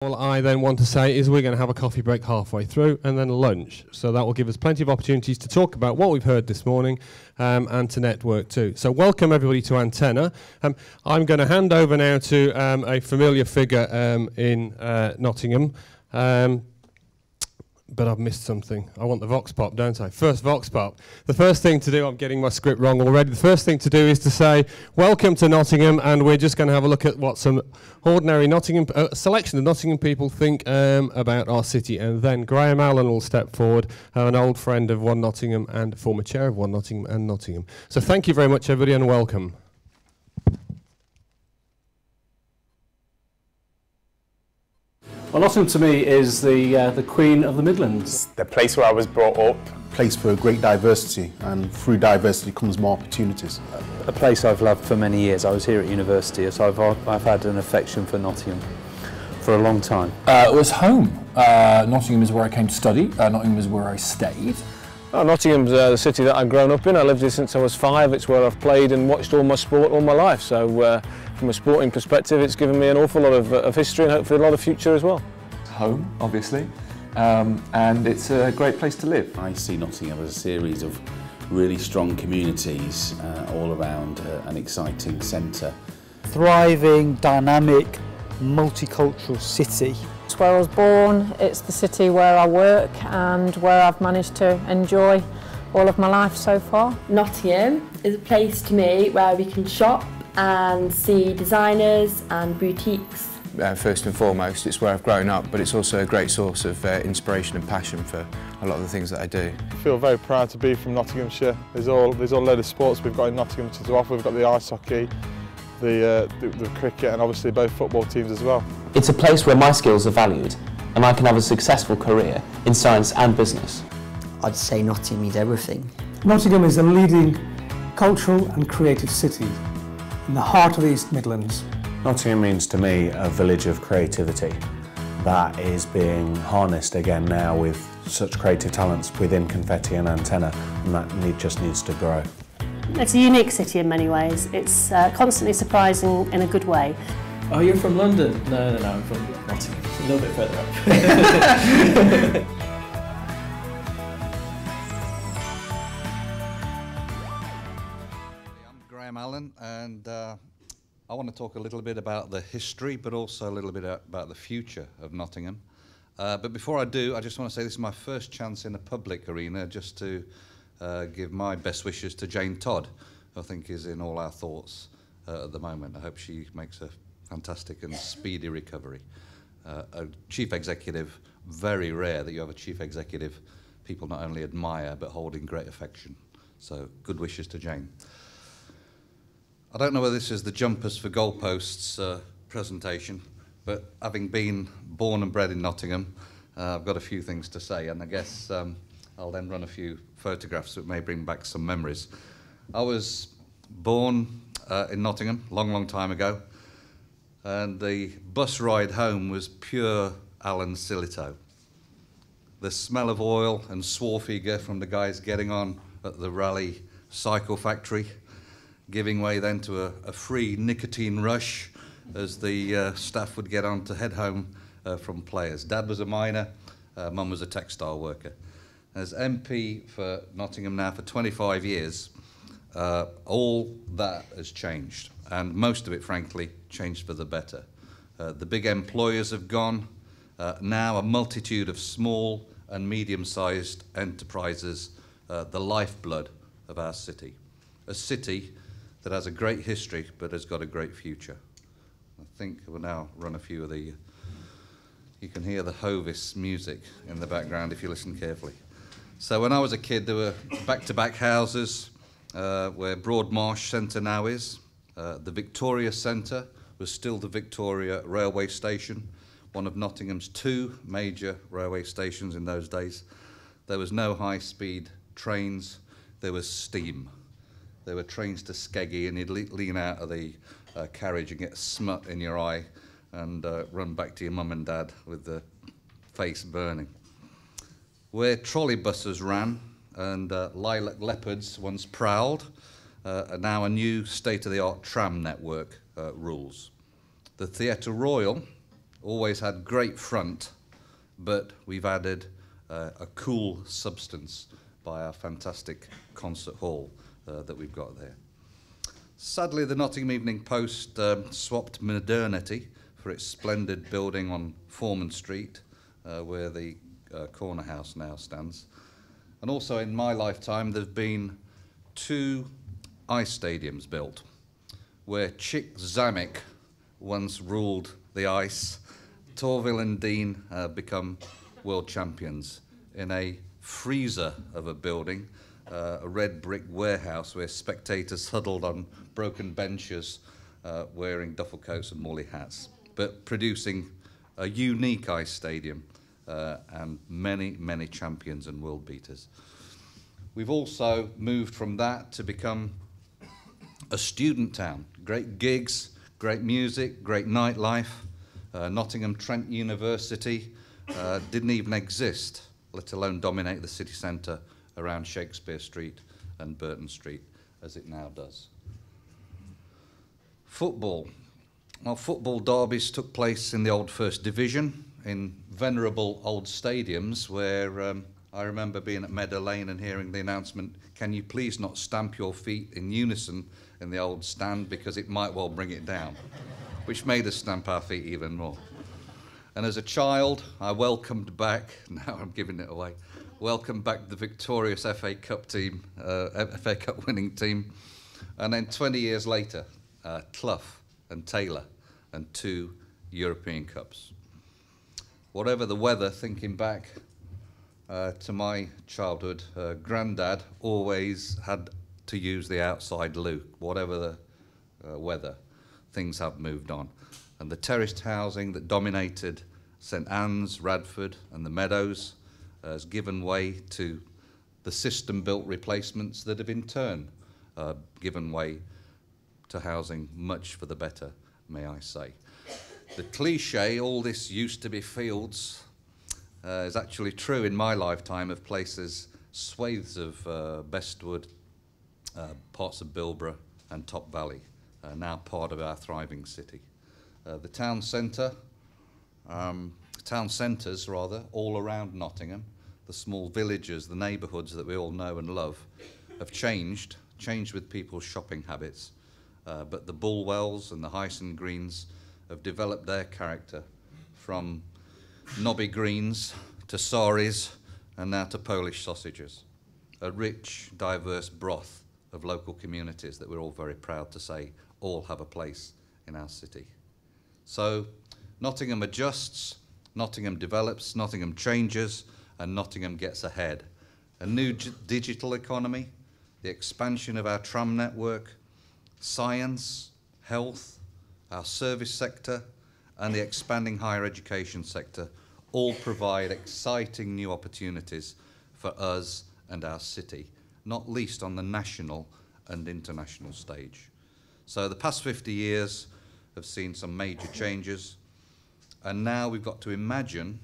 All I then want to say is we're going to have a coffee break halfway through and then lunch. So that will give us plenty of opportunities to talk about what we've heard this morning and to network too. So welcome everybody to Antenna. I'm going to hand over now to a familiar figure in Nottingham. But I've missed something. I want the Vox Pop, don't I? First Vox Pop. The first thing to do, I'm getting my script wrong already, the first thing to do is to say, welcome to Nottingham, and we're just going to have a look at what some ordinary Nottingham, selection of Nottingham people think about our city. And then Graham Allen will step forward, an old friend of One Nottingham and former chair of One Nottingham and Nottingham. So thank you very much, everybody, and welcome. Well, Nottingham to me is the Queen of the Midlands. The place where I was brought up. Place for great diversity, and through diversity comes more opportunities. A place I've loved for many years. I was here at university, so I've had an affection for Nottingham for a long time. It was home. Nottingham is where I came to study. Nottingham is where I stayed. Oh, Nottingham's the city that I've grown up in. I lived here since I was 5. It's where I've played and watched all my sport all my life. So from a sporting perspective, it's given me an awful lot of history and hopefully a lot of future as well. Home, obviously, and it's a great place to live. I see Nottingham as a series of really strong communities all around an exciting centre. Thriving, dynamic, multicultural city. It's where I was born, it's the city where I work and where I've managed to enjoy all of my life so far. Nottingham is a place to me where we can shop and see designers and boutiques. First and foremost, it's where I've grown up, but it's also a great source of inspiration and passion for a lot of the things that I do. I feel very proud to be from Nottinghamshire. There's a load of sports we've got in Nottingham to offer. We've got the ice hockey, the cricket, and obviously both football teams as well. It's a place where my skills are valued and I can have a successful career in science and business. I'd say Nottingham means everything. Nottingham is a leading cultural and creative city in the heart of the East Midlands. Nottingham means to me a village of creativity that is being harnessed again now with such creative talents within Confetti and Antenna, and that just needs to grow. It's a unique city in many ways. It's constantly surprising in a good way. Oh, you're from London? No, I'm from Nottingham. A little bit further up. I'm Graham Allen, and I want to talk a little bit about the history, but also a little bit about the future of Nottingham. But before I do, I just want to say this is my first chance in a public arena just to give my best wishes to Jane Todd, who I think is in all our thoughts at the moment. I hope she makes a fantastic and speedy recovery. A chief executive, very rare that you have a chief executive people not only admire but hold in great affection. So good wishes to Jane. I don't know whether this is the Jumpers for Goalposts presentation, but having been born and bred in Nottingham, I've got a few things to say, and I guess I'll then run a few photographs that may bring back some memories. I was born in Nottingham long time ago, and the bus ride home was pure Alan Silito. The smell of oil and swarfiger from the guys getting on at the Raleigh Cycle Factory, giving way then to a free nicotine rush as the staff would get on to head home from players. Dad was a miner, Mum was a textile worker. As MP for Nottingham now for 25 years, all that has changed, and most of it, frankly, changed for the better. The big employers have gone. Now a multitude of small and medium-sized enterprises, the lifeblood of our city. A city that has a great history but has got a great future. I think we'll now run a few of the... You can hear the Hovis music in the background if you listen carefully. So when I was a kid, there were back-to-back houses where Broadmarsh Centre now is. The Victoria Centre was still the Victoria Railway Station, one of Nottingham's 2 major railway stations in those days. There was no high-speed trains, there was steam. There were trains to Skeggy, and you'd lean out of the carriage and get smut in your eye and run back to your mum and dad with the face burning. Where trolley buses ran and lilac leopards once prowled, now a new state-of-the-art tram network rules. The Theatre Royal always had great front, but we've added a cool substance by our fantastic concert hall that we've got there. Sadly, the Nottingham Evening Post swapped modernity for its splendid building on Foreman Street, where the corner house now stands. And also in my lifetime, there have been 2 ice stadiums built, where Chick Zamek once ruled the ice. Torville and Dean become world champions in a freezer of a building, a red brick warehouse where spectators huddled on broken benches wearing duffel coats and woolly hats, but producing a unique ice stadium and many, many champions and world beaters. We've also moved from that to become a student town. Great gigs, great music, great nightlife. Nottingham Trent University didn't even exist, let alone dominate the city centre around Shakespeare Street and Burton Street as it now does. Football. Well, football derbies took place in the old First Division, in venerable old stadiums where I remember being at Meadow Lane and hearing the announcement, "Can you please not stamp your feet in unison in the old stand because it might well bring it down," which made us stamp our feet even more. And as a child, I welcomed back, now I'm giving it away, welcomed back the victorious FA Cup team, FA Cup winning team, and then 20 years later, Clough and Taylor and 2 European Cups. Whatever the weather, thinking back to my childhood, Grandad always had to use the outside loo, whatever the weather. Things have moved on. And the terraced housing that dominated St Anne's, Radford and the Meadows has given way to the system-built replacements that have in turn given way to housing much for the better, may I say. The cliche, all this used to be fields, is actually true in my lifetime of places, swathes of Bestwood, parts of Bilborough and Top Valley, now part of our thriving city. The town centre, town centres rather, all around Nottingham, the small villages, the neighbourhoods that we all know and love, have changed with people's shopping habits. But the Bulwells and the Hyson Greens have developed their character from knobby greens to saris and now to Polish sausages. A rich, diverse broth of local communities that we're all very proud to say all have a place in our city. So Nottingham adjusts, Nottingham develops, Nottingham changes, and Nottingham gets ahead. A new digital economy, the expansion of our tram network, science, health, our service sector, and the expanding higher education sector all provide exciting new opportunities for us and our city, not least on the national and international stage. So the past 50 years have seen some major changes, and now we've got to imagine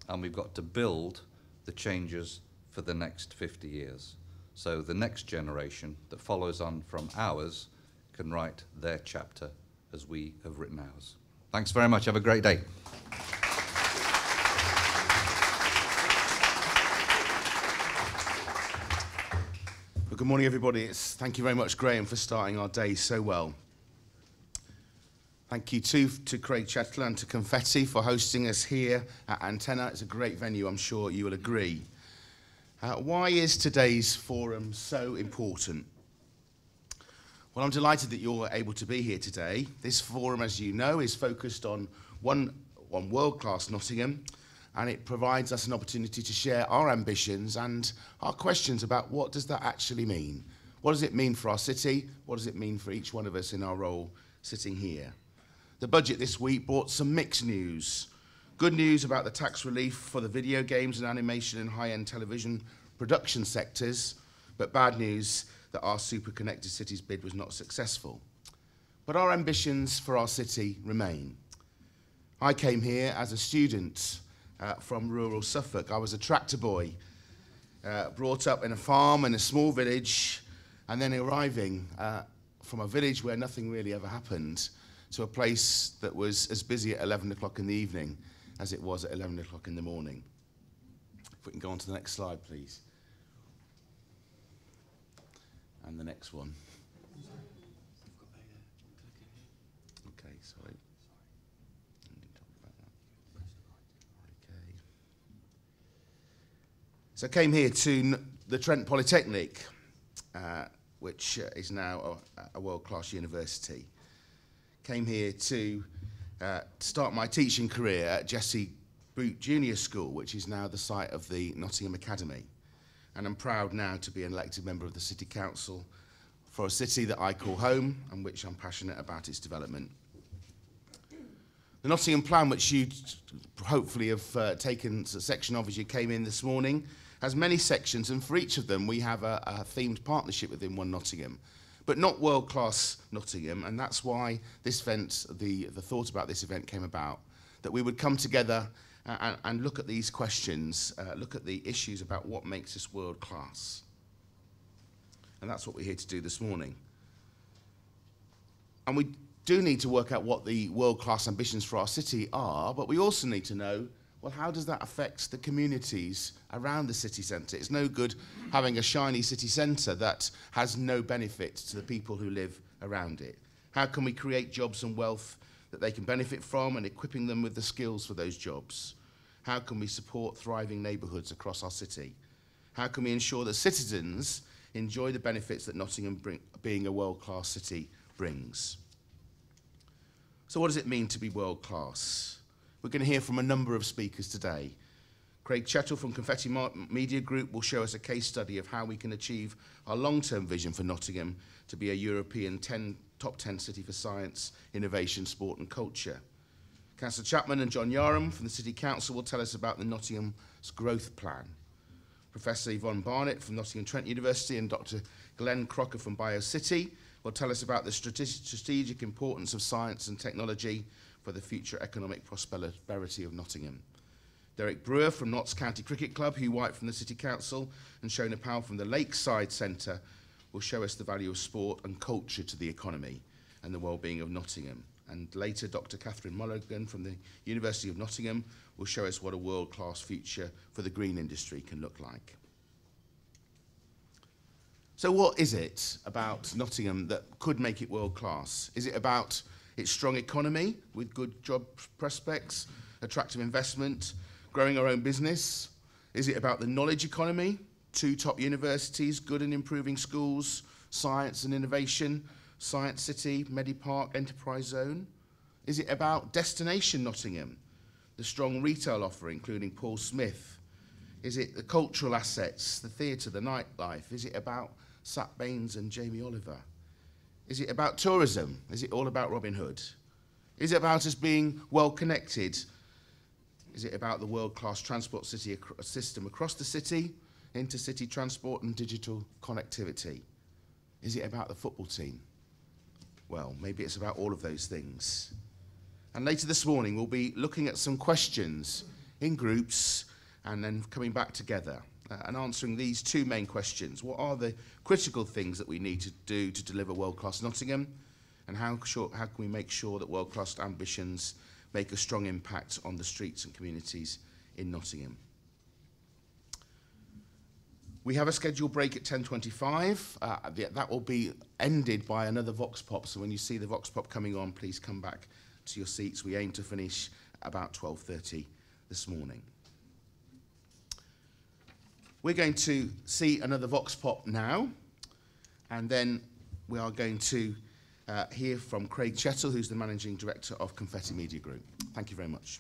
and we've got to build the changes for the next 50 years. So the next generation that follows on from ours can write their chapter as we have written ours. Thanks very much. Have a great day. Well, good morning, everybody. Thank you very much, Graham, for starting our day so well. Thank you too to Craig Chetler and to Confetti for hosting us here at Antenna. It's a great venue, I'm sure you will agree. Why is today's forum so important? Well, I'm delighted that you're able to be here today. This forum, as you know, is focused on one world-class Nottingham, and it provides us an opportunity to share our ambitions and our questions about what does that actually mean? What does it mean for our city? What does it mean for each one of us in our role sitting here? The budget this week brought some mixed news. Good news about the tax relief for the video games and animation and high-end television production sectors, but bad news that our Super Connected Cities bid was not successful. But our ambitions for our city remain. I came here as a student from rural Suffolk. I was a tractor boy, brought up in a farm in a small village, and then arriving from a village where nothing really ever happened to a place that was as busy at 11 o'clock in the evening as it was at 11 o'clock in the morning. If we can go on to the next slide, please. And the next one. Okay, sorry. Okay. So I came here to the Trent Polytechnic, which is now a world-class university. Came here to start my teaching career at Jesse Boot Junior School, which is now the site of the Nottingham Academy. And I'm proud now to be an elected member of the City Council for a city that I call home and which I'm passionate about its development. The Nottingham Plan, which you hopefully have taken a section of as you came in this morning, has many sections, and for each of them we have a themed partnership within One Nottingham, but not world-class Nottingham, and that's why this event, the thought about this event came about, that we would come together and look at these questions, look at the issues about what makes us world-class. And that's what we're here to do this morning. And we do need to work out what the world-class ambitions for our city are, but we also need to know, well, how does that affect the communities around the city centre? It's no good having a shiny city centre that has no benefit to the people who live around it. How can we create jobs and wealth that they can benefit from and equipping them with the skills for those jobs? How can we support thriving neighbourhoods across our city? How can we ensure that citizens enjoy the benefits that Nottingham being a world-class city brings? So what does it mean to be world-class? We're going to hear from a number of speakers today. Craig Chettle from Confetti Media Group will show us a case study of how we can achieve our long-term vision for Nottingham to be a European top 10 city for science, innovation, sport and culture. Councillor Chapman and John Yarham from the City Council will tell us about the Nottingham's growth plan. Professor Yvonne Barnett from Nottingham Trent University and Dr. Glenn Crocker from BioCity will tell us about the strategic importance of science and technology for the future economic prosperity of Nottingham. Derek Brewer from Notts County Cricket Club, Hugh White from the City Council and Shona Powell from the Lakeside Centre will show us the value of sport and culture to the economy and the well-being of Nottingham. And later, Dr. Catherine Mulligan from the University of Nottingham will show us what a world-class future for the green industry can look like. So what is it about Nottingham that could make it world-class? Is it about its strong economy with good job prospects, attractive investment, growing our own business? Is it about the knowledge economy, 2 top universities, good and improving schools, science and innovation, Science City, Medipark, Enterprise Zone? Is it about destination Nottingham, the strong retail offer including Paul Smith? Is it the cultural assets, the theatre, the nightlife? Is it about Sat Baines and Jamie Oliver? Is it about tourism? Is it all about Robin Hood? Is it about us being well connected? Is it about the world-class transport system across the city, intercity transport and digital connectivity? Is it about the football team? Well, maybe it's about all of those things. And later this morning, we'll be looking at some questions in groups and then coming back together and answering these 2 main questions. What are the critical things that we need to do to deliver world-class Nottingham? And how can we make sure that world-class ambitions make a strong impact on the streets and communities in Nottingham? We have a scheduled break at 10:25. That will be ended by another Vox Pop. So when you see the Vox Pop coming on, please come back to your seats. We aim to finish about 12:30 this morning. We're going to see another Vox Pop now, and then we are going to hear from Craig Chettle, who's the Managing Director of Confetti Media Group. Thank you very much.